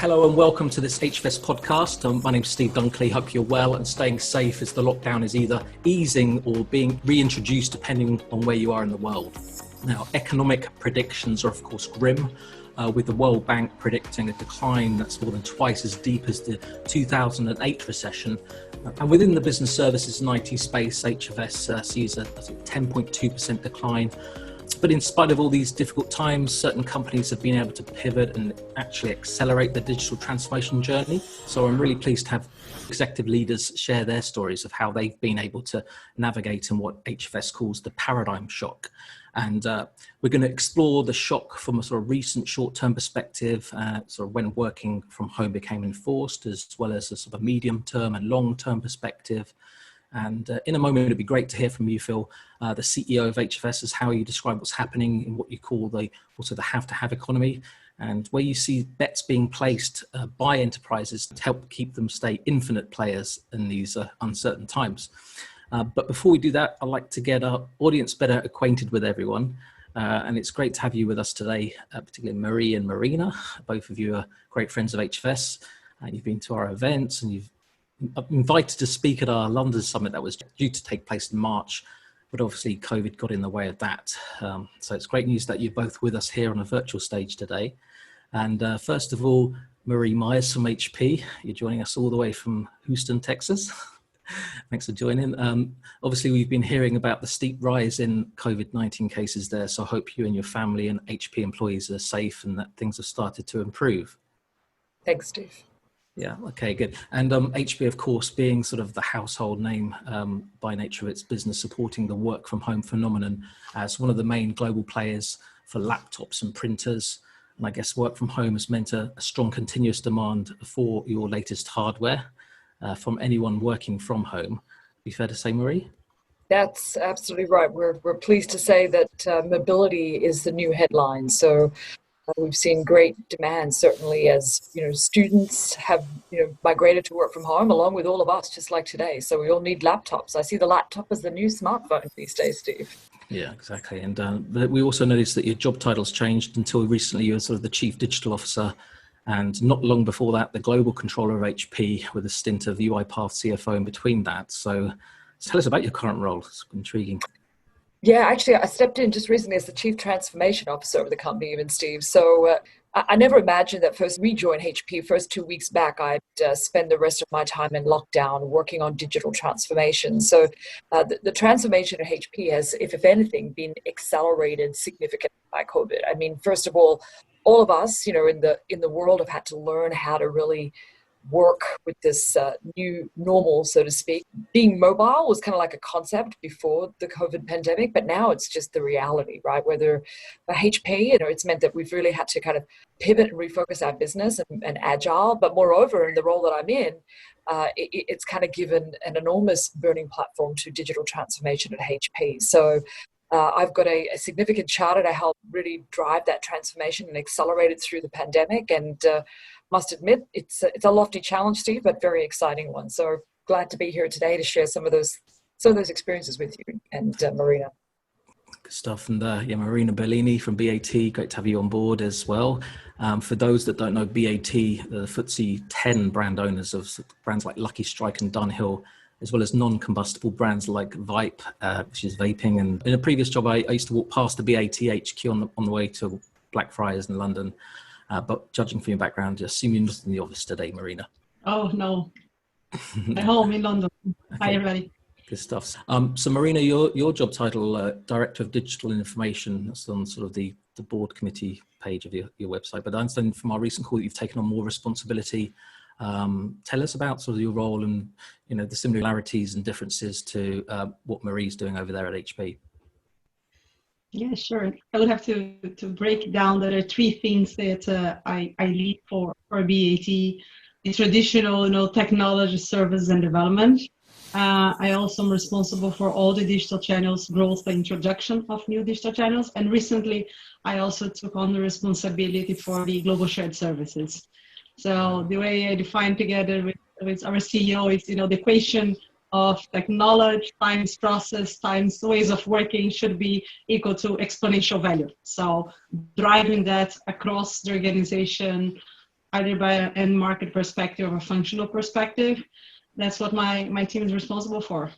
Hello and welcome to this HFS podcast. My name's Steve Dunkerley. Hope you're well and staying safe as the lockdown is either easing or being reintroduced depending on where you are in the world. Now, economic predictions are of course grim, with the World Bank predicting a decline that's more than twice as deep as the 2008 recession. And within the business services and IT space, HFS sees a 10.2% decline. But in spite of all these difficult times, certain companies have been able to pivot and actually accelerate their digital transformation journey. So I'm really pleased to have executive leaders share their stories of how they've been able to navigate in what HFS calls the paradigm shock. And we're going to explore the shock from a sort of recent short-term perspective, sort of when working from home became enforced, as well as a sort of medium-term and long-term perspective. And in a moment, it'd be great to hear from you, Phil, the CEO of HFS, as how you describe what's happening in what you call the have-to-have economy, and where you see bets being placed by enterprises to help keep them stay infinite players in these uncertain times. But before we do that, I'd like to get our audience better acquainted with everyone. And it's great to have you with us today, particularly Marie and Marina. Both of you are great friends of HFS. You've been to our events and you've invited to speak at our London summit that was due to take place in March, but obviously COVID got in the way of that. So it's great news that you're both with us here on a virtual stage today. And first of all, Marie Myers from HP, you're joining us all the way from Houston, Texas. Thanks for joining. Obviously, we've been hearing about the steep rise in COVID-19 cases there, so I hope you and your family and HP employees are safe and that things have started to improve. Thanks, Steve. Yeah, okay, good. And HP, of course, being sort of the household name by nature of its business, supporting the work from home phenomenon as one of the main global players for laptops and printers. And I guess work from home has meant a strong continuous demand for your latest hardware from anyone working from home. Be fair to say, Marie? That's absolutely right. We're pleased to say that mobility is the new headline. So we've seen great demand, certainly, as students have migrated to work from home, along with all of us, just like today. So we all need laptops. I see the laptop as the new smartphone these days, Steve. Yeah, exactly. And we also noticed that your job title's changed. Until recently, you were sort of the Chief Digital Officer, and not long before that, the Global Controller of HP, with a stint of UiPath CFO in between that. So tell us about your current role. It's intriguing. Yeah, actually, I stepped in just recently as the Chief Transformation Officer of the company, even, Steve. So I never imagined that first rejoin HP, first 2 weeks back, I'd spend the rest of my time in lockdown working on digital transformation. So the transformation at HP has, if anything, been accelerated significantly by COVID. I mean, first of all of us, in the world have had to learn how to really work with this new normal, so to speak. Being mobile was kind of like a concept before the COVID pandemic, but now it's just the reality, right? Whether for HP, it's meant that we've really had to kind of pivot and refocus our business and agile. But moreover, in the role that I'm in, it's kind of given an enormous burning platform to digital transformation at HP. So I've got a significant charter to help really drive that transformation and accelerate it through the pandemic. And must admit, it's a lofty challenge, Steve, but very exciting one. So glad to be here today to share some of those experiences with you and Marina. Good stuff. And Marina Bellini from BAT, great to have you on board as well. For those that don't know, BAT, the FTSE 10 brand owners of brands like Lucky Strike and Dunhill, as well as non-combustible brands like Vipe, which is vaping. And in a previous job, I used to walk past the BAT HQ on the way to Blackfriars in London. But judging from your background, I assume you're not in the office today, Marina. Oh, no. At home in London. Okay. Hi, everybody. Good stuff. So Marina, your job title, Director of Digital Information, that's on sort of the board committee page of your website. But I understand from our recent call that you've taken on more responsibility. Tell us about sort of your role and the similarities and differences to what Marie's doing over there at HP. Yeah, sure. I would have to break it down. There are three things that I lead for BAT: the traditional, technology, service, and development. I also am responsible for all the digital channels, growth, and introduction of new digital channels. And recently, I also took on the responsibility for the global shared services. So the way I define together with our CEO is, the equation of knowledge times process times ways of working should be equal to exponential value. So driving that across the organization, either by an end market perspective or a functional perspective. That's what my team is responsible for.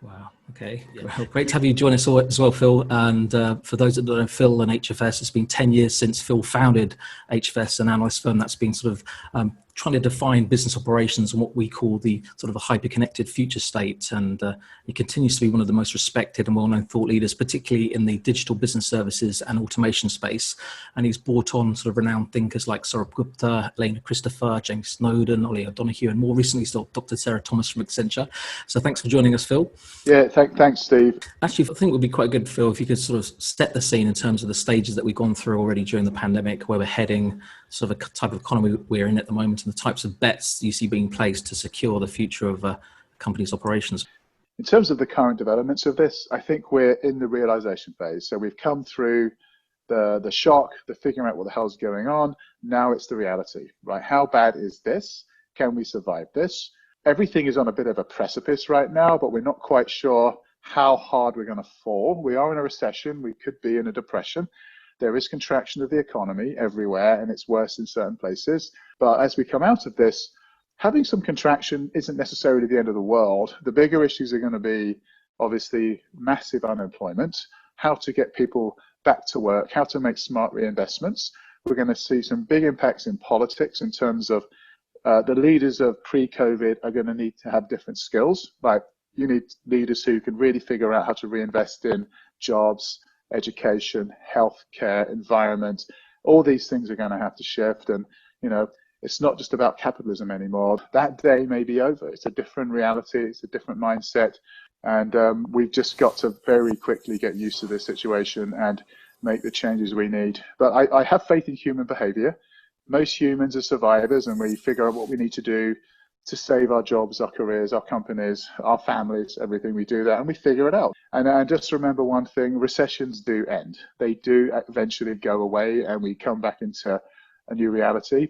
Wow. Okay. Yeah. Well, great to have you join us as well, Phil. And for those that don't know Phil and HFS, it's been 10 years since Phil founded HFS, an analyst firm that's been sort of trying to define business operations and what we call the sort of a hyper-connected future state. And he continues to be one of the most respected and well-known thought leaders, particularly in the digital business services and automation space. And he's brought on sort of renowned thinkers like Saurabh Gupta, Elena Christopher, James Snowden, Ollie O'Donoghue, and more recently still Dr. Sarah Thomas from Accenture. So thanks for joining us, Phil. Yeah, thanks, Steve. Actually, I think it would be quite good, Phil, if you could sort of set the scene in terms of the stages that we've gone through already during the pandemic, where we're heading, sort of a type of economy we're in at the moment, and the types of bets you see being placed to secure the future of a company's operations. In terms of the current developments of this, I think we're in the realization phase. So we've come through the shock, the figuring out what the hell's going on. Now it's the reality, right? How bad is this? Can we survive this? Everything is on a bit of a precipice right now, but we're not quite sure how hard we're going to fall. We are in a recession. We could be in a depression. There is contraction of the economy everywhere, and it's worse in certain places. But as we come out of this, having some contraction isn't necessarily the end of the world. The bigger issues are going to be, obviously, massive unemployment, how to get people back to work, how to make smart reinvestments. We're going to see some big impacts in politics in terms of the leaders of pre-COVID are going to need to have different skills. Like, you need leaders who can really figure out how to reinvest in jobs, education, healthcare, environment. All these things are going to have to shift. And, you know, it's not just about capitalism anymore. That day may be over. It's a different reality. It's a different mindset. And we've just got to very quickly get used to this situation and make the changes we need. But I have faith in human behavior. Most humans are survivors, and we figure out what we need to do to save our jobs, our careers, our companies, our families, everything. We do that and we figure it out. And just remember one thing, recessions do end. They do eventually go away and we come back into a new reality.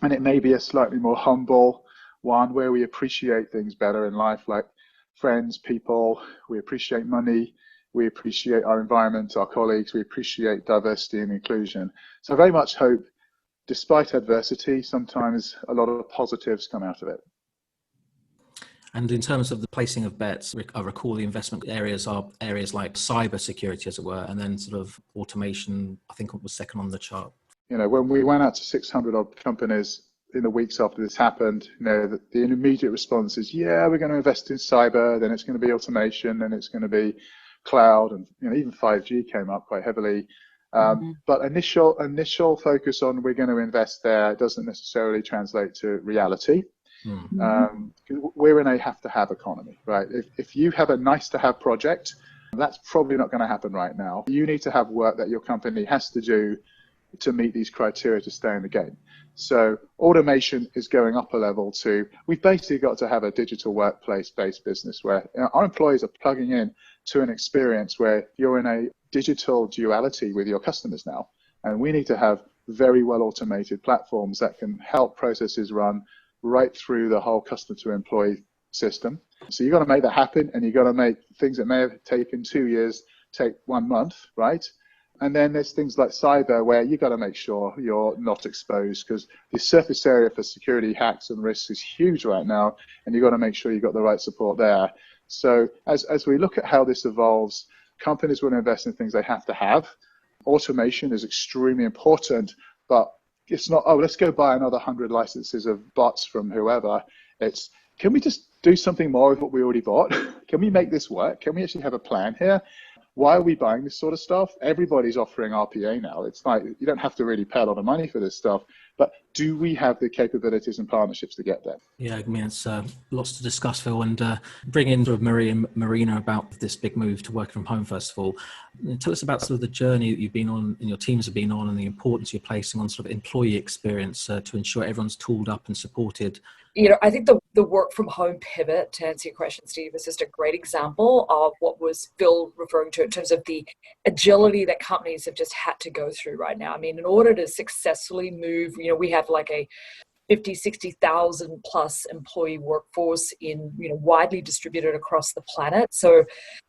And it may be a slightly more humble one where we appreciate things better in life, like friends, people. We appreciate money. We appreciate our environment, our colleagues. We appreciate diversity and inclusion. So I very much hope, despite adversity, sometimes a lot of positives come out of it. And in terms of the placing of bets, I recall the investment areas are areas like cyber security, as it were, and then sort of automation, I think it was second on the chart. You know, when we went out to 600 odd companies in the weeks after this happened, you know, the immediate response is, yeah, we're going to invest in cyber, then it's going to be automation, then it's going to be cloud, and, you know, even 5G came up quite heavily. But initial focus on we're going to invest there doesn't necessarily translate to reality. We're in a have-to-have economy, right? If you have a nice-to-have project, that's probably not going to happen right now. You need to have work that your company has to do to meet these criteria to stay in the game. So automation is going up a level to, we've basically got to have a digital workplace-based business where, you know, our employees are plugging in to an experience where you're in a digital duality with your customers now. And we need to have very well automated platforms that can help processes run right through the whole customer to employee system. So you've got to make that happen, and you've got to make things that may have taken 2 years take 1 month, right? And then there's things like cyber where you've got to make sure you're not exposed, because the surface area for security hacks and risks is huge right now, and you've got to make sure you've got the right support there. So as we look at how this evolves, companies will invest in things they have to have. Automation is extremely important, but it's not, oh, let's go buy another 100 licenses of bots from whoever. It's, can we just do something more with what we already bought? Can we make this work? Can we actually have a plan here? Why are we buying this sort of stuff? Everybody's offering RPA now. It's like, you don't have to really pay a lot of money for this stuff, but do we have the capabilities and partnerships to get there? Yeah, I mean, it's lots to discuss, Phil, and bring in sort of Myers Marina about this big move to working from home, first of all. Tell us about sort of the journey that you've been on and your teams have been on, and the importance you're placing on sort of employee experience to ensure everyone's tooled up and supported. You know, I think the work from home pivot, to answer your question, Steve, is just a great example of what was Phil referring to in terms of the agility that companies have just had to go through right now. I mean, in order to successfully move, you know, we have like a 50, 60,000 plus employee workforce in, widely distributed across the planet. So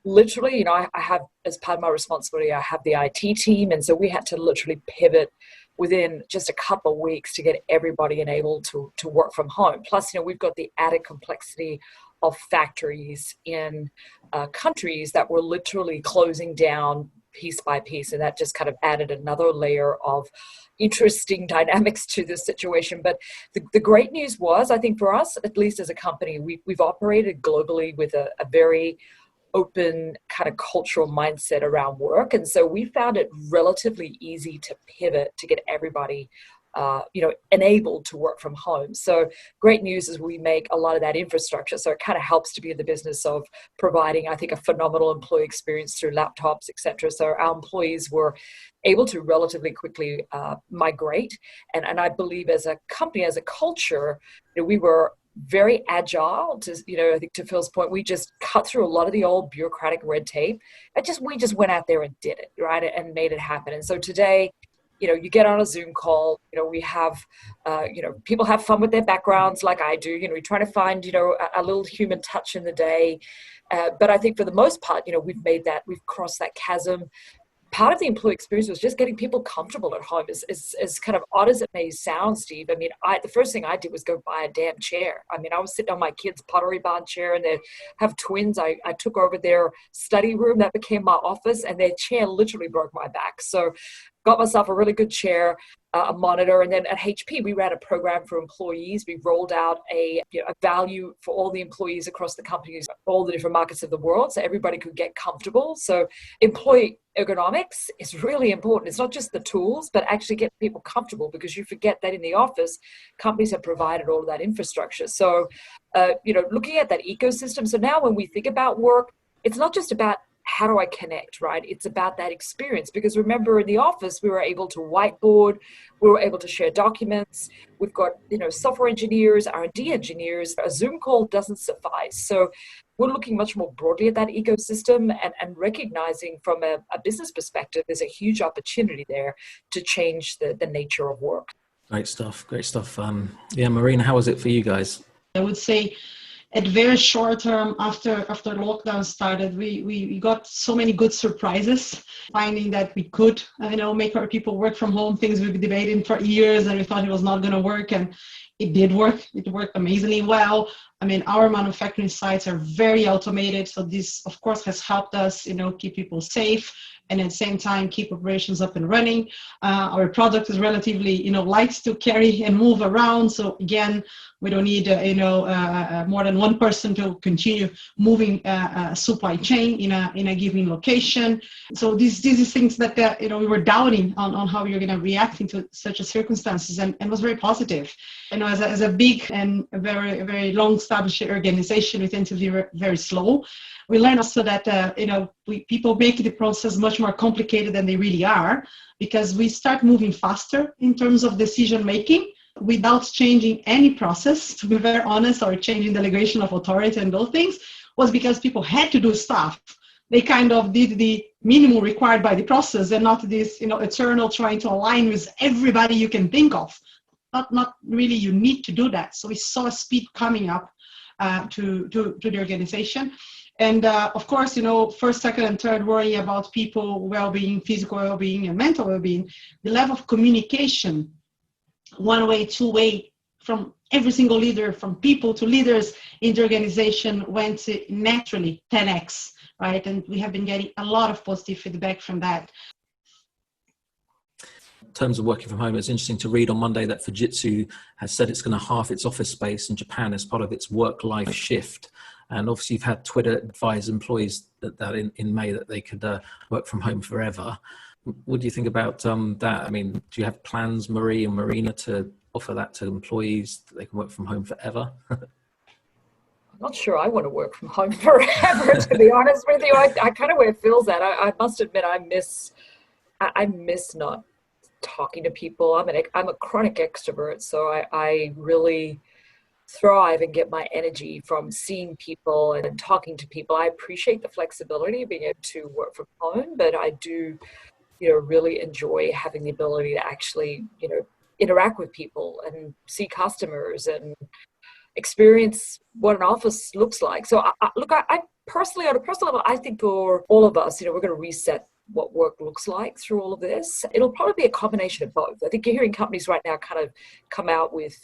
literally, I have, as part of my responsibility, I have the IT team. And so we had to literally pivot within just a couple of weeks to get everybody enabled to work from home. Plus, we've got the added complexity of factories in countries that were literally closing down piece by piece. And that just kind of added another layer of interesting dynamics to this situation. But the great news was, I think for us, at least as a company, we've operated globally with a very open kind of cultural mindset around work. And so we found it relatively easy to pivot to get everybody enabled to work from home. So great news is we make a lot of that infrastructure. So it kind of helps to be in the business of providing, I think, a phenomenal employee experience through laptops, et cetera. So our employees were able to relatively quickly migrate. And I believe as a company, as a culture, we were very agile to, I think to Phil's point, we just cut through a lot of the old bureaucratic red tape. We just went out there and did it, right? And made it happen. And so today, you get on a Zoom call, we have, people have fun with their backgrounds like I do, we try to find, a little human touch in the day. But I think for the most part, we've crossed that chasm. Part of the employee experience was just getting people comfortable at home. As kind of odd as it may sound, Steve, the first thing I did was go buy a damn chair. I was sitting on my kids' pottery barn chair, and they have twins. I took over their study room. That became my office, and their chair literally broke my back. So got myself a really good chair, a monitor, and then at HP, we ran a program for employees. We rolled out a value for all the employees across the companies, all the different markets of the world, so everybody could get comfortable. So employee ergonomics is really important. It's not just the tools, but actually get people comfortable, because you forget that in the office, companies have provided all of that infrastructure. So, looking at that ecosystem. So now when we think about work, it's not just about how do I connect, right? It's about that experience, because remember, in the office, we were able to whiteboard, we were able to share documents. We've got, software engineers, R&D engineers. A Zoom call doesn't suffice. So we're looking much more broadly at that ecosystem and recognizing from a business perspective, there's a huge opportunity there to change the nature of work. Great stuff. Marina, how was it for you guys? I would say at very short term, after lockdown started, we got so many good surprises, finding that we could, make our people work from home, things we've been debating for years and we thought it was not going to work, and it did work. It worked amazingly well. Our manufacturing sites are very automated, so this, of course, has helped us, keep people safe and at the same time keep operations up and running. Our product is relatively, light to carry and move around. So again, we don't need, more than one person to continue moving a supply chain in a given location. So these is things that we were doubting on how you're going to react into such a circumstances, and was very positive. As a big and a very, very long established organization, we tend to be very slow. We learned also that people make the process much more complicated than they really are, because we start moving faster in terms of decision making without changing any process, to be very honest, or changing delegation of authority and those things, was because people had to do stuff. They kind of did the minimum required by the process, and not this, eternal trying to align with everybody you can think of. Not really, you need to do that. So we saw a speed coming up to the organization. And of course, first, second, and third, worrying about people well-being, physical well-being, and mental well-being. The level of communication, one-way, two-way, from every single leader, from people to leaders in the organization, went naturally 10x, right? And we have been getting a lot of positive feedback from that. In terms of working from home, it's interesting to read on Monday that Fujitsu has said it's going to halve its office space in Japan as part of its work-life shift. And obviously you've had Twitter advise employees that in May that they could work from home forever. What do you think about that? Do you have plans, Marie and Marina, to offer that to employees, that they can work from home forever? I'm not sure I want to work from home forever, to be honest with you. I kind of where it feels at. I must admit, I miss not talking to people. I'm a chronic extrovert, so I really thrive and get my energy from seeing people and talking to people. I appreciate the flexibility of being able to work from home, but I do, really enjoy having the ability to actually, interact with people and see customers and experience what an office looks like. So I personally, on a personal level, I think for all of us, we're going to reset what work looks like through all of this. It'll probably be a combination of both. I think you're hearing companies right now kind of come out with,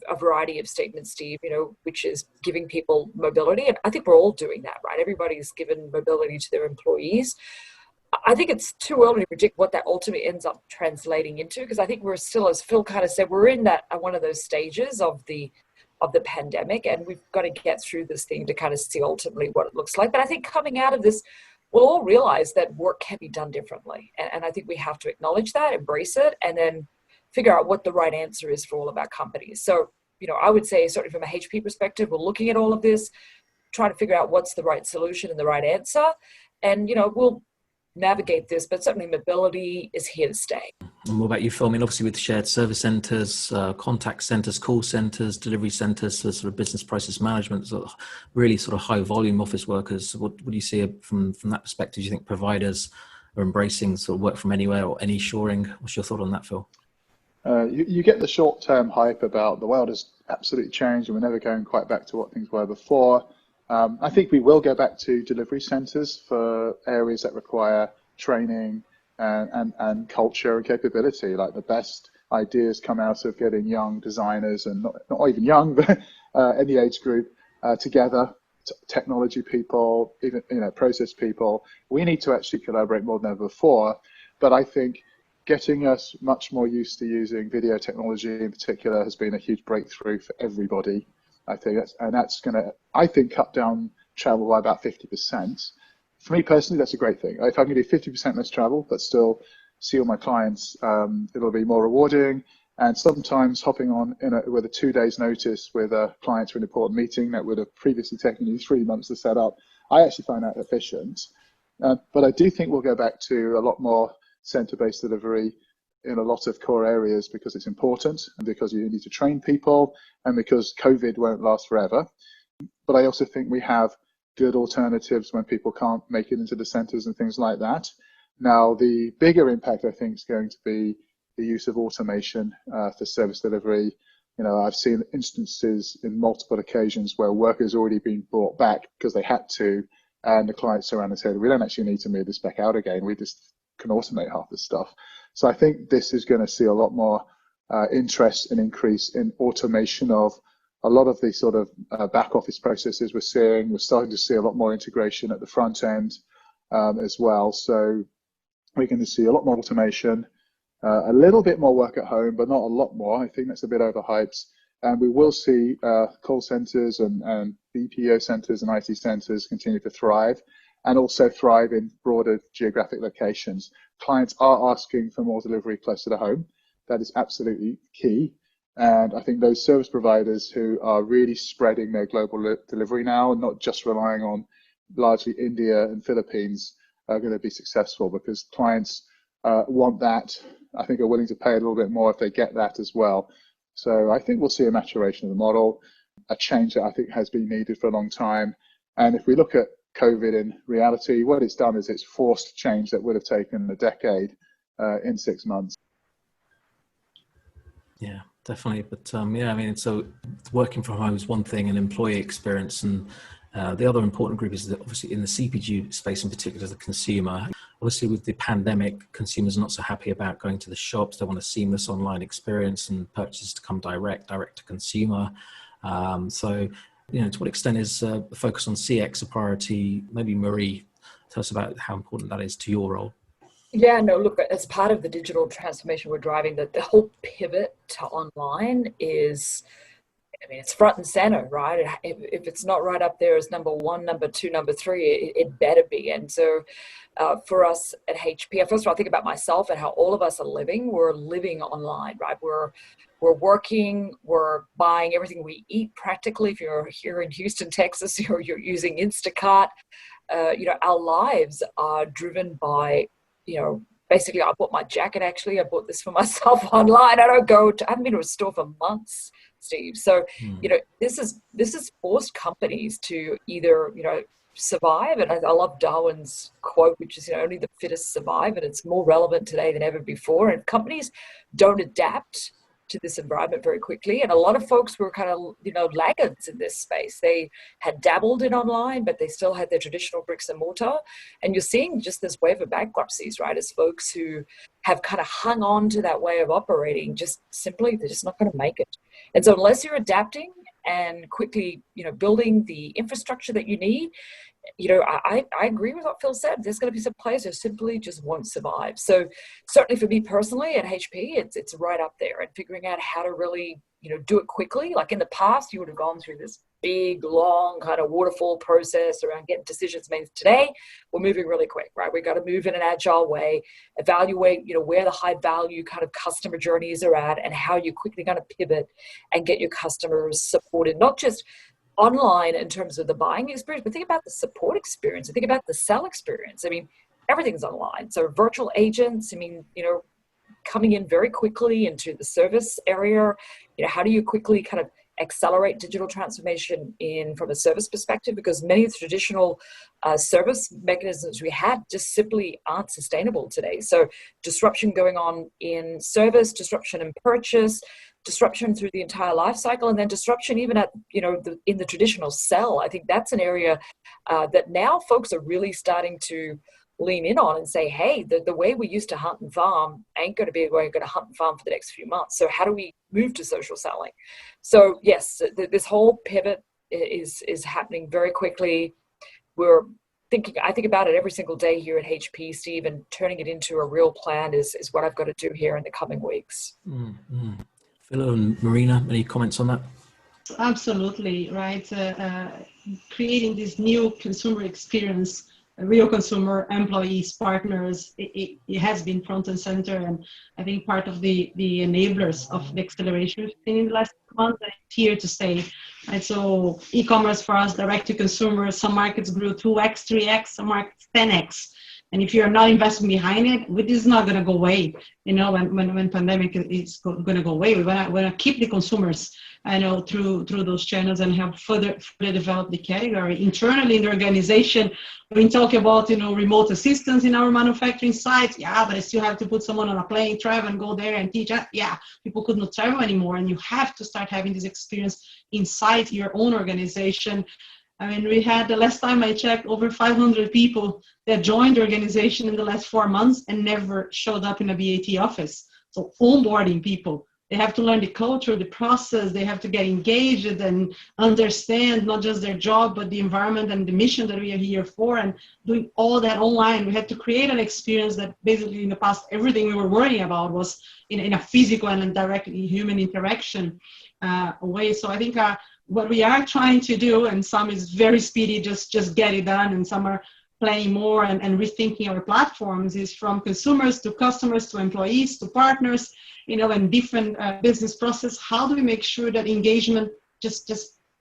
a variety of statements, Steve, which is giving people mobility. And I think we're all doing that, right? Everybody's given mobility to their employees. I think it's too early to predict what that ultimately ends up translating into, because I think we're still, as Phil kind of said, we're in that one of those stages of the pandemic, and we've got to get through this thing to kind of see ultimately what it looks like. But I think coming out of this, we'll all realize that work can be done differently. And I think we have to acknowledge that, embrace it, and then figure out what the right answer is for all of our companies. So, I would say, certainly from a HP perspective, we're looking at all of this, trying to figure out what's the right solution and the right answer. And, we'll navigate this, but certainly mobility is here to stay. And what about you, Phil? I mean, obviously with shared service centres, contact centres, call centres, delivery centres, so sort of business process management, sort of really sort of high volume office workers. What do you see from that perspective? Do you think providers are embracing sort of work from anywhere or any shoring? What's your thought on that, Phil? You get the short-term hype about the world has absolutely changed and we're never going quite back to what things were before. I think we will go back to delivery centres for areas that require training and culture and capability. Like the best ideas come out of getting young designers and not even young, but any age group together, technology people, even process people. We need to actually collaborate more than ever before. But I think getting us much more used to using video technology in particular has been a huge breakthrough for everybody. I think that's going to, I think, cut down travel by about 50%. For me personally, that's a great thing. If I can do 50% less travel, but still see all my clients, it'll be more rewarding. And sometimes hopping on with a 2 days notice with a client for an important meeting that would have previously taken you 3 months to set up, I actually find that efficient. But I do think we'll go back to a lot more center-based delivery in a lot of core areas because it's important and because you need to train people and because COVID won't last forever. But I also think we have good alternatives when people can't make it into the centers and things like that. Now, the bigger impact, I think, is going to be the use of automation for service delivery. I've seen instances in multiple occasions where work has already been brought back because they had to, and the clients around and said, we don't actually need to move this back out again. We just can automate half this stuff. So I think this is going to see a lot more interest and increase in automation of a lot of the sort of back office processes we're seeing. We're starting to see a lot more integration at the front end as well. So we're going to see a lot more automation, a little bit more work at home, but not a lot more. I think that's a bit overhyped. And we will see call centers and BPO centers and IT centers continue to thrive and also thrive in broader geographic locations. Clients are asking for more delivery closer to home. That is absolutely key. And I think those service providers who are really spreading their global delivery now and not just relying on largely India and Philippines are going to be successful because clients want that. I think are willing to pay a little bit more if they get that as well. So I think we'll see a maturation of the model, a change that I think has been needed for a long time. And if we look at COVID in reality, what it's done is it's forced change that would have taken a decade in 6 months. Yeah, definitely. But so working from home is one thing, and employee experience, and the other important group is that obviously in the CPG space in particular, the consumer. Obviously with the pandemic, consumers are not so happy about going to the shops. They want a seamless online experience and purchases to come direct to consumer. To what extent is the focus on CX a priority? Maybe Marie, tell us about how important that is to your role. Yeah, no, look, as part of the digital transformation we're driving, the whole pivot to online is, it's front and center, right? If it's not right up there as number one, number two, number three, it better be. And so for us at HP, first of all, I think about myself and how all of us are living. We're living online, right? We're working, we're buying everything we eat practically. If you're here in Houston, Texas, you're using Instacart. Our lives are driven by, basically I bought my jacket, actually. I bought this for myself online. I haven't been to a store for months, Steve. So, this is forced companies to either, survive. And I love Darwin's quote, which is, only the fittest survive. And it's more relevant today than ever before. And if companies don't adapt to this environment very quickly. And a lot of folks were kind of, laggards in this space. They had dabbled in online, but they still had their traditional bricks and mortar. And you're seeing just this wave of bankruptcies, right? As folks who have kind of hung on to that way of operating, just simply, they're just not going to make it. And so unless you're adapting and quickly, building the infrastructure that you need, I agree with what Phil said. There's going to be some players who simply just won't survive. So certainly for me personally at HP, it's right up there, and figuring out how to really, do it quickly. Like in the past, you would have gone through this big, long kind of waterfall process around getting decisions made. Today, we're moving really quick, right? We've got to move in an agile way, evaluate, where the high value kind of customer journeys are at and how you're quickly going to pivot and get your customers supported, not just online in terms of the buying experience, but think about the support experience and think about the sell experience. I mean, everything's online. So virtual agents, coming in very quickly into the service area, how do you quickly kind of accelerate digital transformation from a service perspective? Because many of the traditional service mechanisms we had just simply aren't sustainable today. So disruption going on in service, disruption in purchase, disruption through the entire life cycle, and then disruption even at, in the traditional sell. I think that's an area that now folks are really starting to lean in on and say, hey, the way we used to hunt and farm ain't going to be the way we're going to hunt and farm for the next few months. So how do we move to social selling? So yes, this whole pivot is happening very quickly. I think about it every single day here at HP, Steve, and turning it into a real plan is what I've got to do here in the coming weeks. Mm-hmm. Phil and Marina, any comments on that? Absolutely, right. Creating this new consumer experience, real consumer, employees, partners, it has been front and center, and I think part of the enablers of the acceleration we've seen in the last month, and it's here to stay. Right? So e-commerce for us, direct to consumer, some markets grew 2x, 3x, some markets 10x. And if you're not investing behind it, this is not going to go away. When pandemic is going to go away, we want to keep the consumers, through those channels and have further develop the category. Internally in the organization, we talk about, remote assistance in our manufacturing sites. Yeah, but I still have to put someone on a plane, travel and go there and teach. Yeah, people could not travel anymore. And you have to start having this experience inside your own organization. I mean, we had, the last time I checked, over 500 people that joined the organization in the last 4 months and never showed up in a BAT office. So onboarding people, they have to learn the culture, the process, they have to get engaged and understand not just their job, but the environment and the mission that we are here for, and doing all that online. We had to create an experience that basically in the past, everything we were worrying about was in a physical and directly human interaction way. So I think what we are trying to do, and some is very speedy, just get it done, and some are planning more and rethinking our platforms, is from consumers to customers to employees to partners, and different business process. How do we make sure that engagement just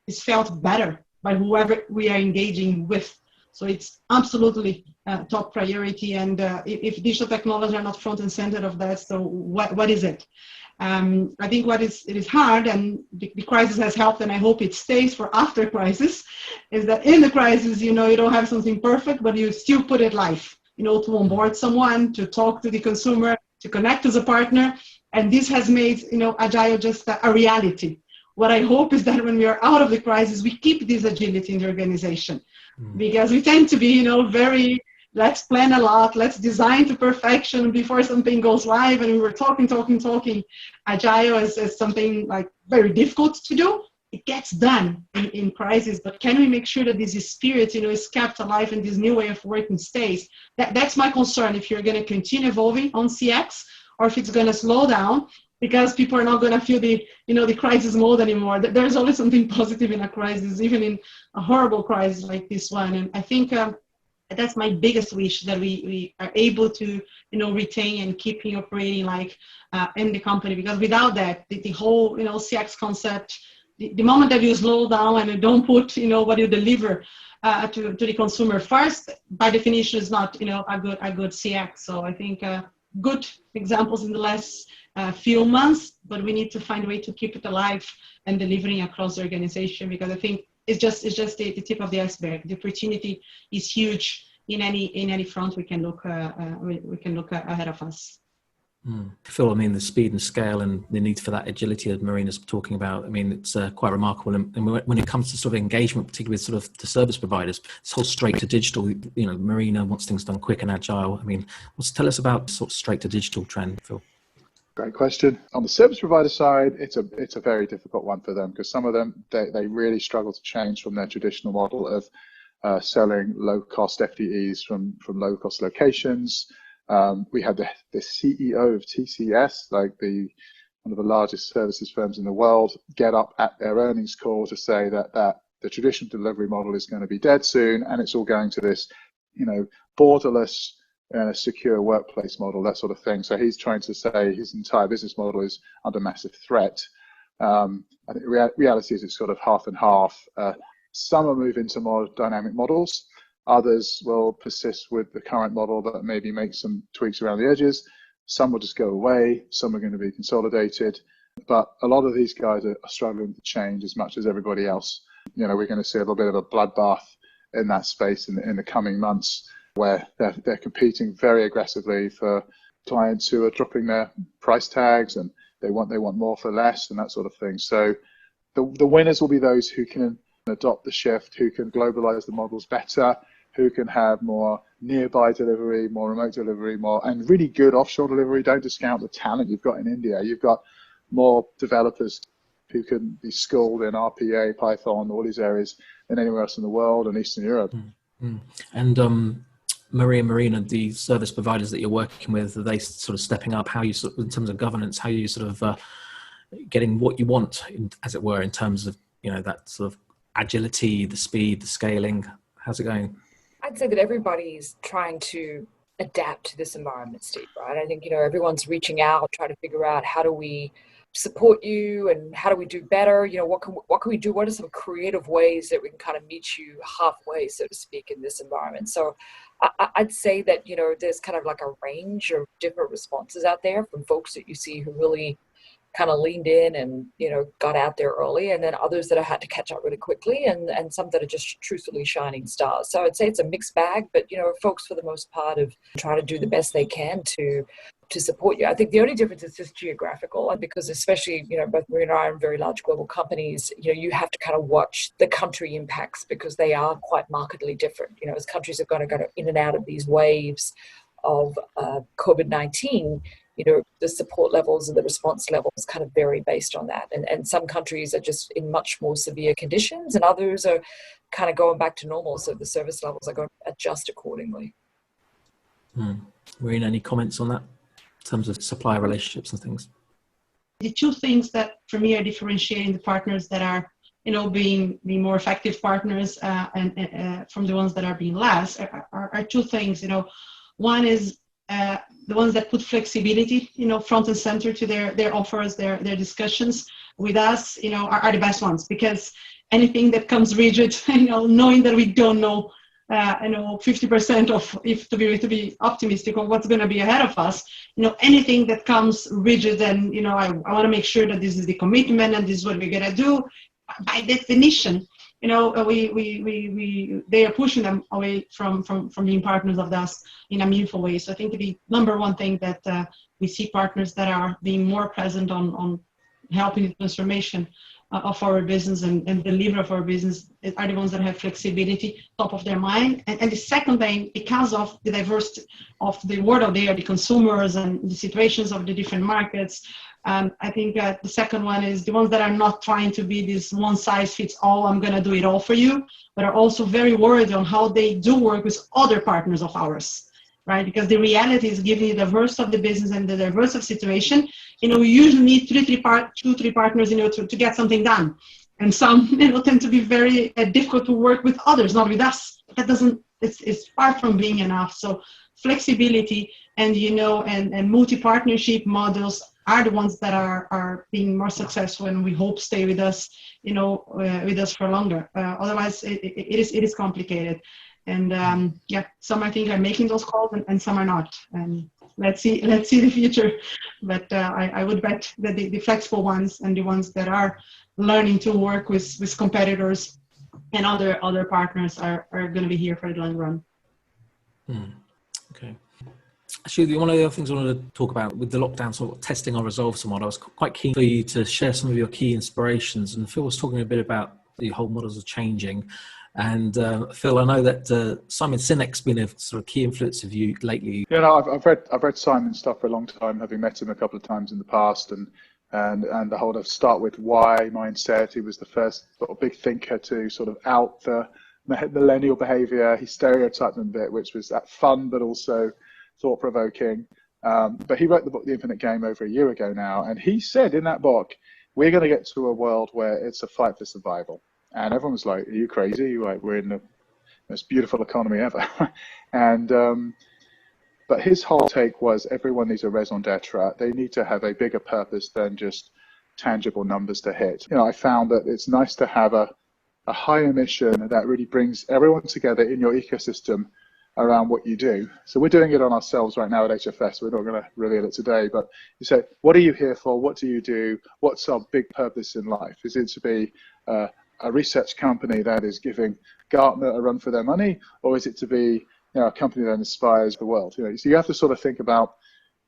is felt better by whoever we are engaging with? So it's absolutely top priority. And if digital technology are not front and center of that, so what is it? I think it is hard, and the crisis has helped, and I hope it stays for after crisis, is that in the crisis, you don't have something perfect, but you still put it live, to onboard someone, to talk to the consumer, to connect as a partner. And this has made, Agile just a reality. What I hope is that when we are out of the crisis, we keep this agility in the organization, because we tend to be, very, let's plan a lot, let's design to perfection before something goes live. And we were talking. Agile is something like very difficult to do. It gets done in crisis, but can we make sure that this spirit, is kept alive and this new way of working stays? That's my concern, if you're going to continue evolving on CX, or if it's going to slow down, because people are not going to feel the crisis mode anymore. There's always something positive in a crisis, even in a horrible crisis like this one. And I think that's my biggest wish, that we are able to, retain and keeping operating in the company, because without that, the whole, CX concept, the moment that you slow down and you don't put, what you deliver to the consumer first, by definition is not, a good CX. So I think good examples in the last few months, but we need to find a way to keep it alive and delivering across the organization, because I think it's just the tip of the iceberg. The opportunity is huge in any front we can look ahead of us. Phil, I mean, the speed and scale and the need for that agility that Marina's talking about, I mean, it's quite remarkable. And when it comes to sort of engagement, particularly with sort of the service providers, this whole straight to digital, you know, Marina wants things done quick and agile. I mean, tell us about sort of straight to digital trend, Phil. Great question. On the service provider side, it's a very difficult one for them, because some of them, they really struggle to change from their traditional model of selling low-cost FTEs from low-cost locations. We had the CEO of TCS, like one of the largest services firms in the world, get up at their earnings call to say that the traditional delivery model is going to be dead soon, and it's all going to this, you know, borderless secure workplace model, that sort of thing. So he's trying to say his entire business model is under massive threat. I think reality is it's sort of half and half. Some will move into more dynamic models. Others will persist with the current model, but maybe make some tweaks around the edges. Some will just go away. Some are going to be consolidated. But a lot of these guys are struggling to change as much as everybody else. You know, we're going to see a little bit of a bloodbath in that space in the coming months, where they're competing very aggressively for clients who are dropping their price tags, and they want more for less and that sort of thing. So the winners will be those who can adopt the shift, who can globalize the models better, who can have more nearby delivery, more remote delivery, and really good offshore delivery. Don't discount the talent you've got in India. You've got more developers who can be schooled in RPA, Python, all these areas than anywhere else in the world and Eastern Europe. And Marina, the service providers that you're working with, are they sort of stepping up? How you sort of, in terms of governance, how you sort of getting what you want, as it were, in terms of, you know, that sort of agility, the speed, the scaling? How's it going? I'd say that everybody's trying to adapt to this environment, Steve, right? I think, you know, everyone's reaching out, trying to figure out how do we support you and how do we do better? You know, what can we do? What are some creative ways that we can kind of meet you halfway, so to speak, in this environment? So I'd say that, you know, there's kind of like a range of different responses out there from folks that you see who really kind of leaned in and, you know, got out there early, and then others that have had to catch up really quickly, and some that are just truthfully shining stars. So I'd say it's a mixed bag, but, you know, folks for the most part have tried to do the best they can to support you. I think the only difference is just geographical, and because especially, you know, both Marina and I are very large global companies, you know, you have to kind of watch the country impacts because they are quite markedly different. You know, as countries are going to go in and out of these waves of COVID-19, you know, the support levels and the response levels kind of vary based on that. And some countries are just in much more severe conditions, and others are kind of going back to normal. So the service levels are going to adjust accordingly. Marina, any comments on that in terms of supplier relationships and things? The two things that for me are differentiating the partners that are, you know, being more effective partners and from the ones that are being less are two things. You know, one is the ones that put flexibility, you know, front and center to their offers, their discussions with us, you know, are the best ones, because anything that comes rigid, you know, knowing that we don't know, you know, 50% of, if to be optimistic on what's going to be ahead of us, you know, anything that comes rigid and, you know, I want to make sure that this is the commitment and this is what we're going to do, by definition, you know, they are pushing them away from being partners of us in a meaningful way. So I think the number one thing that we see partners that are being more present on helping the transformation of our business and deliver of our business are the ones that have flexibility top of their mind. And the second thing, because of the diversity of the world out there, the consumers and the situations of the different markets, I think the second one is the ones that are not trying to be this one size fits all, I'm going to do it all for you, but are also very worried on how they do work with other partners of ours, right? Because the reality is, given the diversity of the business and the diversity of situation, you know, we usually need two, three partners, you know, to get something done. And some, you know, tend to be very difficult to work with others, not with us. That doesn't, it's far from being enough. So flexibility and, you know, and multi-partnership models are the ones that are being more successful, and we hope stay with us, you know, with us for longer. Otherwise, it is complicated. And yeah, some I think are making those calls and some are not. And let's see the future. But I would bet that the flexible ones and the ones that are learning to work with competitors and other partners are going to be here for the long run. Okay. Actually, one of the other things I wanted to talk about with the lockdown, sort of testing our resolve somewhat, I was quite keen for you to share some of your key inspirations. And Phil was talking a bit about the whole models are changing. And Phil, I know that Simon Sinek's been a sort of key influence of you lately. Yeah, no, I've read Simon's stuff for a long time, having met him a couple of times in the past, and the whole of start with why mindset. He was the first sort of big thinker to sort of out the millennial behavior. He stereotyped them a bit, which was that fun but also thought-provoking. But he wrote the book The Infinite Game over a year ago now, and he said in that book, we're going to get to a world where it's a fight for survival. And everyone was like, are you crazy? Like, we're in the most beautiful economy ever. And but his whole take was everyone needs a raison d'etre. They need to have a bigger purpose than just tangible numbers to hit. You know, I found that it's nice to have a higher mission that really brings everyone together in your ecosystem around what you do. So we're doing it on ourselves right now at HFS. We're not going to reveal it today, but you say, what are you here for? What do you do? What's our big purpose in life? Is it to be a research company that is giving Gartner a run for their money, or is it to be a company that inspires the world? So you have to sort of think about,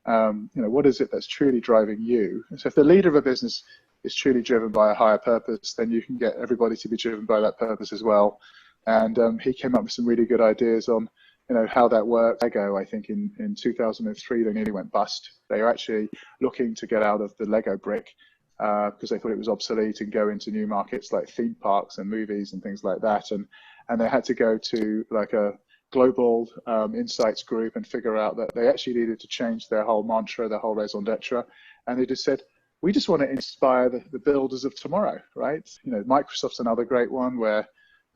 what is it that's truly driving you? And so if the leader of a business is truly driven by a higher purpose, then you can get everybody to be driven by that purpose as well. And he came up with some really good ideas on, how that works. Lego, I think in 2003, they nearly went bust. They were actually looking to get out of the Lego brick because they thought it was obsolete and go into new markets like theme parks and movies and things like that. And they had to go to like a global insights group and figure out that they actually needed to change their whole mantra, their whole raison d'etre. And they just said, we just want to inspire the builders of tomorrow, right? Microsoft's another great one where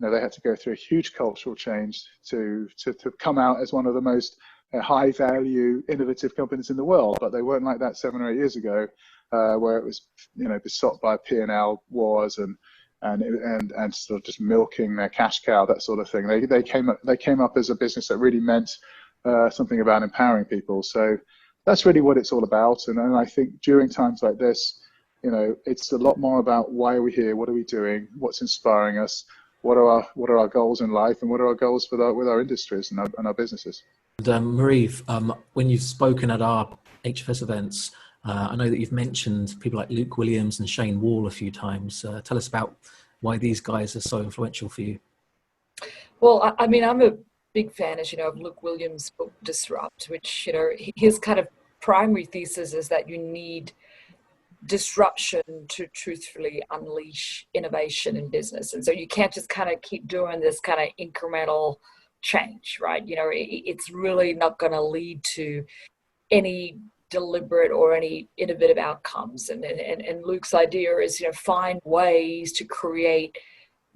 they had to go through a huge cultural change to come out as one of the most high value, innovative companies in the world. But they weren't like that 7 or 8 years ago, where it was, besought by P&L wars and sort of just milking their cash cow, that sort of thing. They came up as a business that really meant something about empowering people. So that's really what it's all about. And I think during times like this, it's a lot more about why are we here? What are we doing? What's inspiring us? What are our goals in life, and what are our goals with our industries and our businesses? And Marie, when you've spoken at our HFS events, I know that you've mentioned people like Luke Williams and Shane Wall a few times. Tell us about why these guys are so influential for you. Well, I mean, I'm a big fan, as you know, of Luke Williams' book Disrupt, which, his kind of primary thesis is that you need disruption to truthfully unleash innovation in business. And so you can't just kind of keep doing this kind of incremental change, right? It's really not going to lead to any deliberate or any innovative outcomes. And Luke's idea is, find ways to create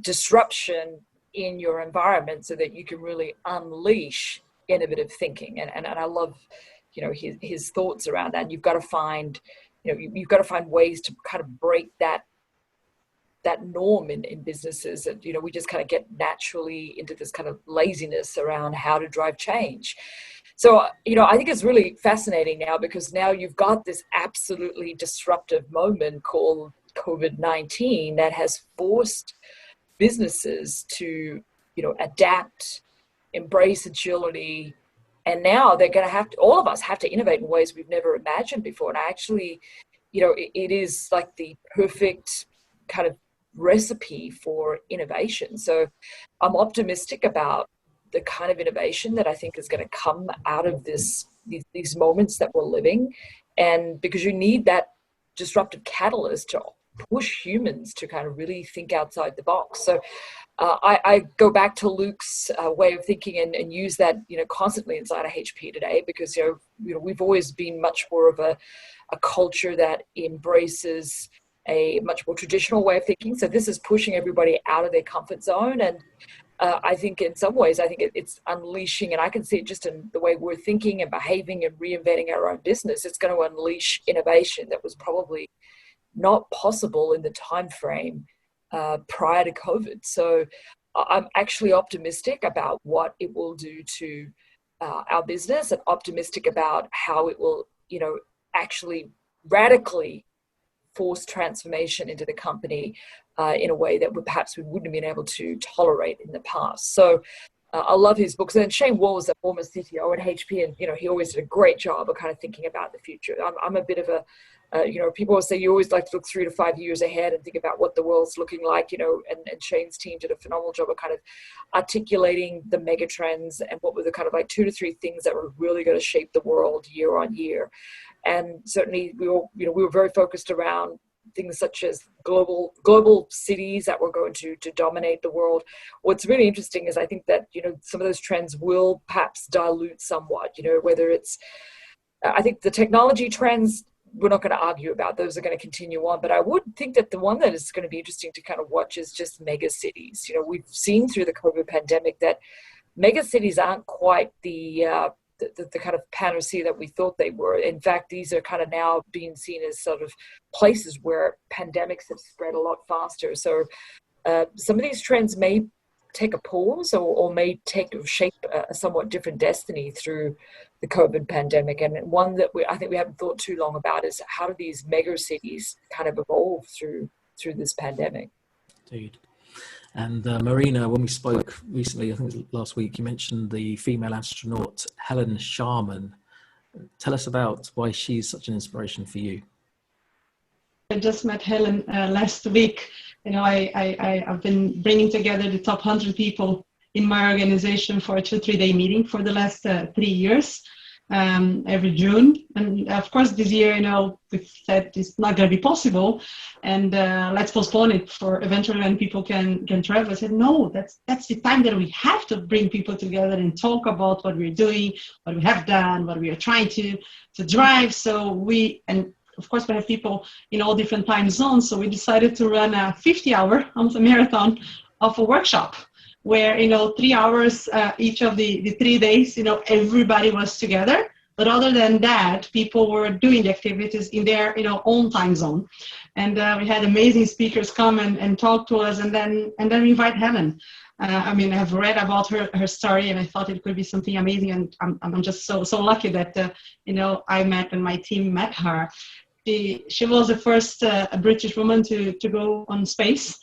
disruption in your environment so that you can really unleash innovative thinking. And I love, his thoughts around that. And you've got to find you've got to find ways to kind of break that norm in businesses. And, we just kind of get naturally into this kind of laziness around how to drive change. So, I think it's really fascinating now because now you've got this absolutely disruptive moment called COVID-19 that has forced businesses to, adapt, embrace agility. And now they're going to all of us have to innovate in ways we've never imagined before. And actually, it is like the perfect kind of recipe for innovation. So I'm optimistic about the kind of innovation that I think is going to come out of these moments that we're living. And because you need that disruptive catalyst to push humans to kind of really think outside the box. So I go back to Luke's way of thinking and use that, constantly inside of HP today, because, we've always been much more of a culture that embraces a much more traditional way of thinking. So this is pushing everybody out of their comfort zone. And I think in some ways, it's unleashing, and I can see it just in the way we're thinking and behaving and reinventing our own business. It's going to unleash innovation that was probably not possible in the time frame prior to COVID. So I'm actually optimistic about what it will do to our business, and optimistic about how it will, actually radically force transformation into the company in a way that perhaps we wouldn't have been able to tolerate in the past. So I love his books. And Shane Wall was a former CTO at HP, and he always did a great job of kind of thinking about the future. I'm a bit of a people always say you always like to look 3 to 5 years ahead and think about what the world's looking like, and Shane's team did a phenomenal job of kind of articulating the mega trends and what were the kind of like 2 to 3 things that were really going to shape the world year on year. And certainly we were very focused around things such as global cities that were going to dominate the world. What's really interesting is I think that, some of those trends will perhaps dilute somewhat, whether it's, I think the technology trends, we're not going to argue about. Those are going to continue on. But I would think that the one that is going to be interesting to kind of watch is just mega cities. We've seen through the COVID pandemic that mega cities aren't quite the kind of panacea that we thought they were. In fact, these are kind of now being seen as sort of places where pandemics have spread a lot faster. So some of these trends may take a pause or may shape a somewhat different destiny through the COVID pandemic. And one that I think we haven't thought too long about is how do these mega cities kind of evolve through this pandemic? Indeed. And Marina, when we spoke recently, I think it was last week, you mentioned the female astronaut Helen Sharman. Tell us about why she's such an inspiration for you. I just met Helen last week. I've been bringing together the top 100 people in my organization for a 2-3 day meeting for the last 3 years, every June. And of course, this year, we said it's not going to be possible, and let's postpone it for eventually when people can travel. I said, no, that's the time that we have to bring people together and talk about what we're doing, what we have done, what we are trying to drive. And of course, we have people in all different time zones. So we decided to run a 50-hour, almost a marathon of a workshop where, 3 hours each of the 3 days, everybody was together. But other than that, people were doing the activities in their, own time zone. And we had amazing speakers come and talk to us, and then we invite Helen. I've read about her story, and I thought it could be something amazing. And I'm just so lucky that, I met and my team met her. She was the first British woman to go on space.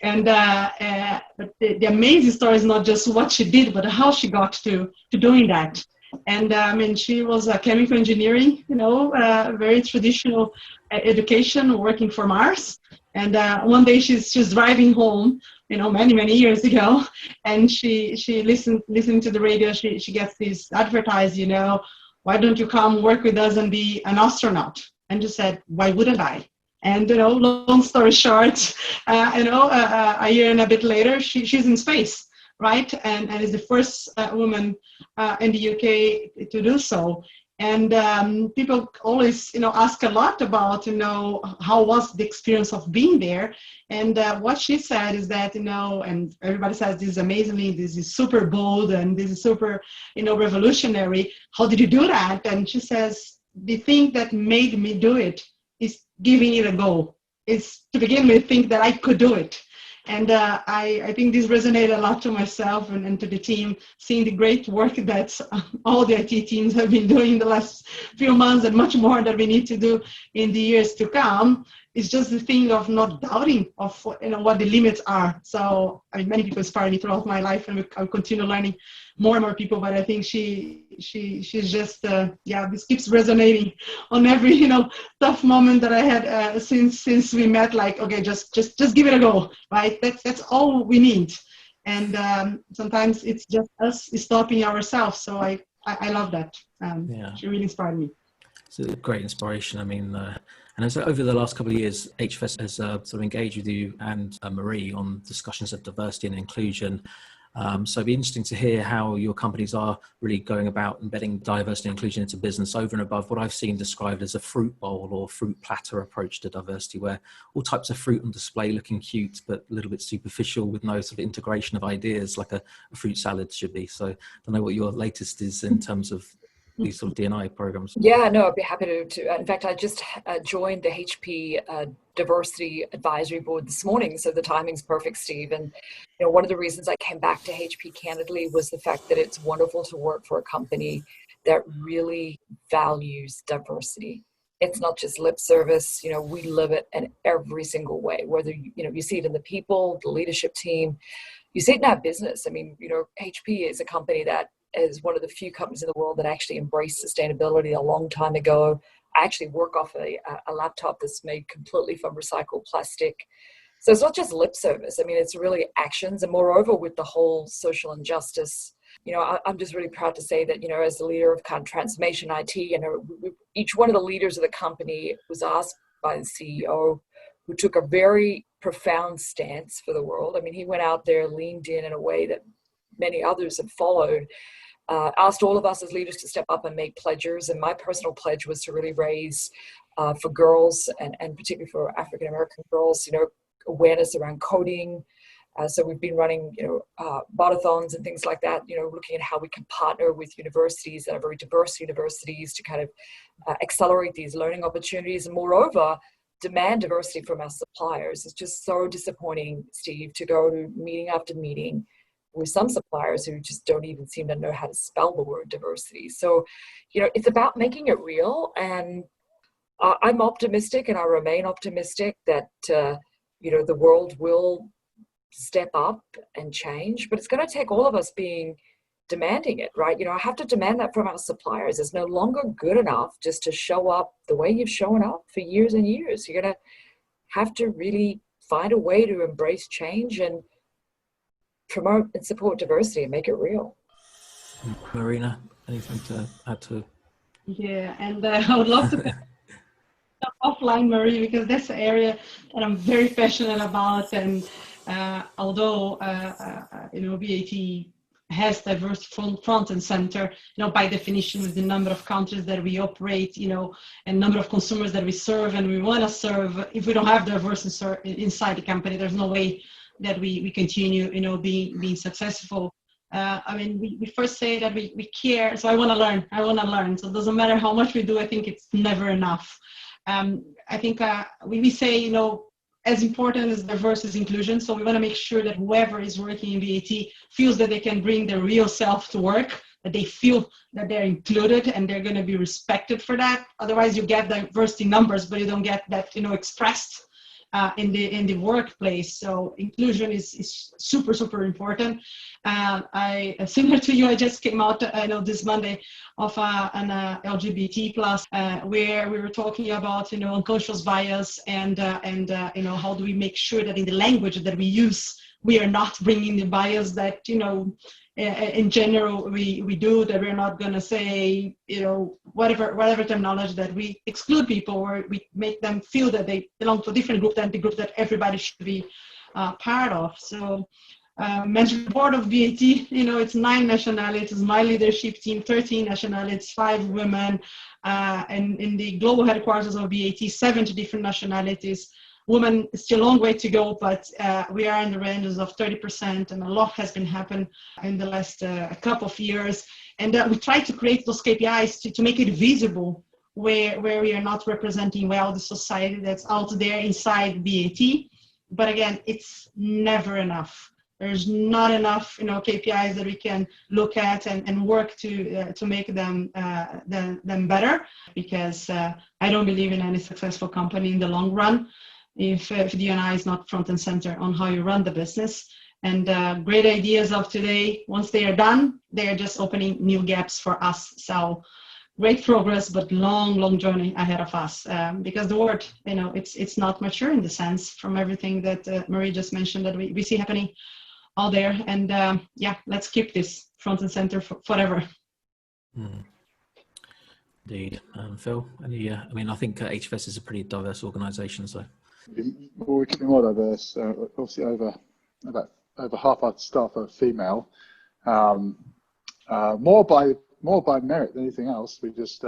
And but the amazing story is not just what she did, but how she got to doing that. And she was a chemical engineering, very traditional education, working for Mars. And one day she's driving home, many years ago, and she listening to the radio. She gets this advertise, why don't you come work with us and be an astronaut? And she said, why wouldn't I? And, long story short, a year and a bit later, she's in space, right? And is the first woman in the UK to do so. And people always, ask a lot about, how was the experience of being there? And what she said is that, and everybody says this is amazingly, this is super bold, and this is super, revolutionary. How did you do that? And she says, the thing that made me do it is giving it a go. Is to begin with, think that I could do it. And I think this resonated a lot to myself and to the team, seeing the great work that all the IT teams have been doing in the last few months, and much more that we need to do in the years to come. It's just the thing of not doubting of what the limits are. So many people inspire me throughout my life, and I'll continue learning more and more people. But I think she's just this keeps resonating on every tough moment that I had since we met. Like, okay, just give it a go, right? That's all we need. And sometimes it's just us stopping ourselves. So I love that. She really inspired me. It's a great inspiration. And so over the last couple of years, HFS has sort of engaged with you and Marie on discussions of diversity and inclusion. So it'd be interesting to hear how your companies are really going about embedding diversity and inclusion into business over and above what I've seen described as a fruit bowl or fruit platter approach to diversity, where all types of fruit on display looking cute, but a little bit superficial with no sort of integration of ideas like a fruit salad should be. So I don't know what your latest is in terms of these sort of D&I programs. Yeah, no, I'd be happy to. In fact, I just joined the HP Diversity Advisory Board this morning, so the timing's perfect, Steve. And one of the reasons I came back to HP candidly was the fact that it's wonderful to work for a company that really values diversity. It's not just lip service. We live it in every single way, whether, you see it in the people, the leadership team, you see it in our business. I mean, HP is a company that is one of the few companies in the world that actually embraced sustainability a long time ago. I actually work off a laptop that's made completely from recycled plastic. So it's not just lip service. I mean, it's really actions. And moreover, with the whole social injustice, I'm just really proud to say that, as the leader of kind of transformation IT, each one of the leaders of the company was asked by the CEO, who took a very profound stance for the world. I mean, he went out there, leaned in a way that many others have followed, asked all of us as leaders to step up and make pledges. And my personal pledge was to really raise for girls and particularly for African-American girls, awareness around coding. So we've been running, botathons and things like that, looking at how we can partner with universities that are very diverse universities to kind of accelerate these learning opportunities. And moreover, demand diversity from our suppliers. It's just so disappointing, Steve, to go to meeting after meeting with some suppliers who just don't even seem to know how to spell the word diversity. So, it's about making it real. And I'm optimistic, and I remain optimistic that, the world will step up and change, but it's going to take all of us being demanding it, right? I have to demand that from our suppliers. It's no longer good enough just to show up the way you've shown up for years and years. You're going to have to really find a way to embrace change and promote and support diversity and make it real. Marina, anything to add to? Yeah, and I would love to offline, Marie, because that's the area that I'm very passionate about. And although BAT has diverse front and center, by definition, with the number of countries that we operate, and number of consumers that we serve and we want to serve, if we don't have diversity inside the company, there's no way that we continue, being successful. We first say that we care, so I want to learn. So it doesn't matter how much we do, I think it's never enough. I think we say, as important as diversity is inclusion. So we want to make sure that whoever is working in BAT feels that they can bring their real self to work, that they feel that they're included and they're going to be respected for that. Otherwise, you get diversity numbers, but you don't get that, expressed in the workplace. So inclusion is super, super important. Similar to you, I just came out, this Monday of an LGBT plus, where we were talking about, unconscious bias and how do we make sure that in the language that we use, we are not bringing the bias that, in general we do, that we're not going to say, whatever terminology that we exclude people or we make them feel that they belong to a different group than the group that everybody should be part of. So management board of BAT, it's 9 nationalities, my leadership team, 13 nationalities, 5 women, and in the global headquarters of BAT, 70 different nationalities. Women, still a long way to go, but we are in the ranges of 30%, and a lot has been happened in the last couple of years. And we try to create those KPIs to make it visible where we are not representing well the society that's out there inside BAT. But again, it's never enough. There's not enough, KPIs that we can look at and work to make them better, because I don't believe in any successful company in the long run if D&I is not front and center on how you run the business. And great ideas of today, once they are done, they are just opening new gaps for us. So great progress, but long journey ahead of us, because the world, it's not mature in the sense from everything that Marie just mentioned that we see happening out there. And let's keep this front and center forever. Indeed. Phil, I think HFS is a pretty diverse organisation, so. Well, we could be more diverse. Obviously, over half our staff are female. More by merit than anything else. We just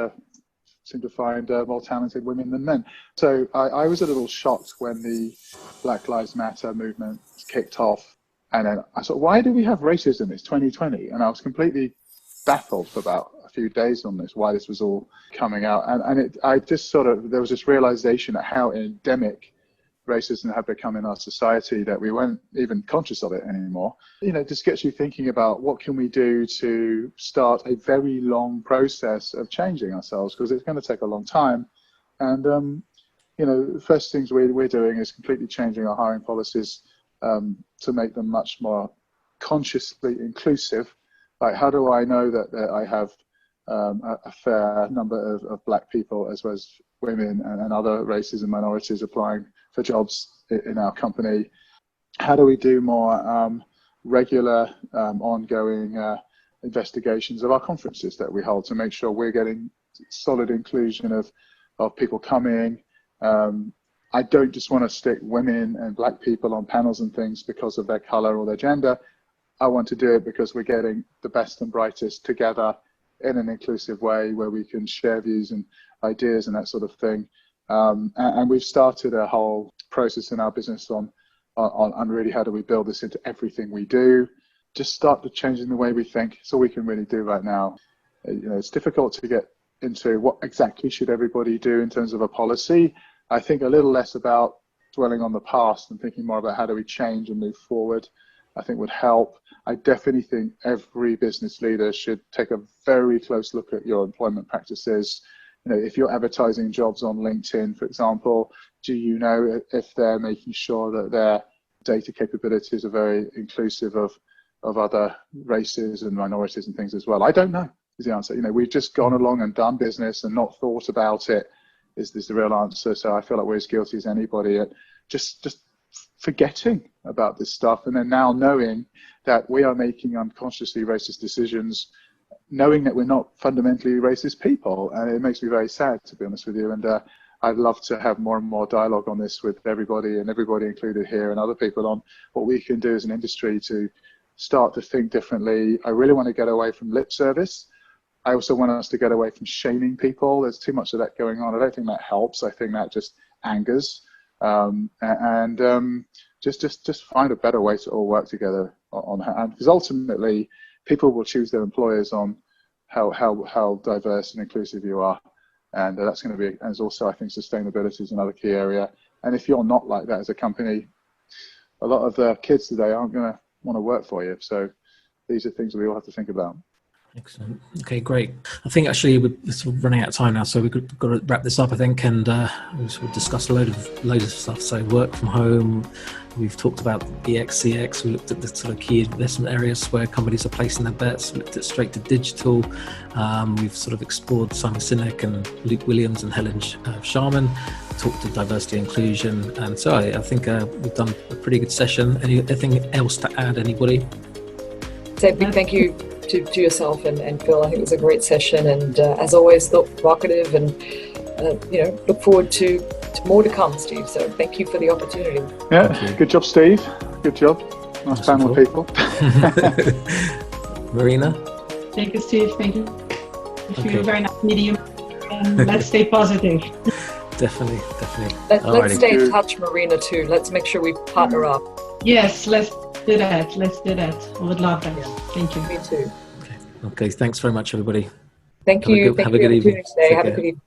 seem to find more talented women than men. So I was a little shocked when the Black Lives Matter movement kicked off, and then I thought, why do we have racism? It's 2020, and I was completely baffled for about a few days on this, why this was all coming out, and I just there was this realization at how endemic racism had become in our society that we weren't even conscious of it anymore. Just gets you thinking about what can we do to start a very long process of changing ourselves, because it's going to take a long time. And the first things we're doing is completely changing our hiring policies to make them much more consciously inclusive. Like, how do I know that I have a fair number of black people as well as women and other races and minorities applying for jobs in our company? How do we do more regular, ongoing investigations of our conferences that we hold to make sure we're getting solid inclusion of people coming? I don't just want to stick women and black people on panels and things because of their color or their gender. I want to do it because we're getting the best and brightest together in an inclusive way where we can share views and ideas and that sort of thing. And we've started a whole process in our business on really how do we build this into everything we do. Just start to changing the way we think. It's all we can really do right now. It's difficult to get into what exactly should everybody do in terms of a policy. I think a little less about dwelling on the past and thinking more about how do we change and move forward, I think would help. I definitely think every business leader should take a very close look at your employment practices. If you're advertising jobs on LinkedIn, for example, do you know if they're making sure that their data capabilities are very inclusive of other races and minorities and things as well? I don't know is the answer. We've just gone along and done business and not thought about it is the real answer. So I feel like we're as guilty as anybody at just forgetting about this stuff, and then now knowing that we are making unconsciously racist decisions, knowing that we're not fundamentally racist people. And it makes me very sad, to be honest with you. And I'd love to have more and more dialogue on this with everybody, and everybody included here and other people, on what we can do as an industry to start to think differently. I really want to get away from lip service. I also want us to get away from shaming people. There's too much of that going on. I don't think that helps. I think that just angers. Just find a better way to all work together on how, because ultimately people will choose their employers on how diverse and inclusive you are, and that's going to be. And also, I think sustainability is another key area. And if you're not like that as a company, a lot of the kids today aren't going to want to work for you. So these are things we all have to think about. Excellent. Okay, great. I think actually we're sort of running out of time now, so we've got to wrap this up, I think, and we've discussed a load of stuff. So work from home, we've talked about EX, CX, we looked at the sort of key investment areas where companies are placing their bets, we looked at straight to digital, we've sort of explored Simon Sinek and Luke Williams and Helen Sharman, talked to diversity and inclusion, and so I think we've done a pretty good session. Anything else to add, anybody? Say a big thank you to yourself and Phil. I think it was a great session, and as always, thought provocative, and look forward to more to come, Steve. So thank you for the opportunity. Yeah, good job, Steve. Good job. Nice panel of people. Marina? Thank you, Steve. Thank you. You're a very nice medium, and let's stay positive. Definitely. Let's stay in touch, Marina, too. Let's make sure we partner up. Yes, let's do that. I would love that. Yeah. Thank you. Me too. Okay. Thanks very much, everybody. Thank you. Have a good evening. Have a good evening.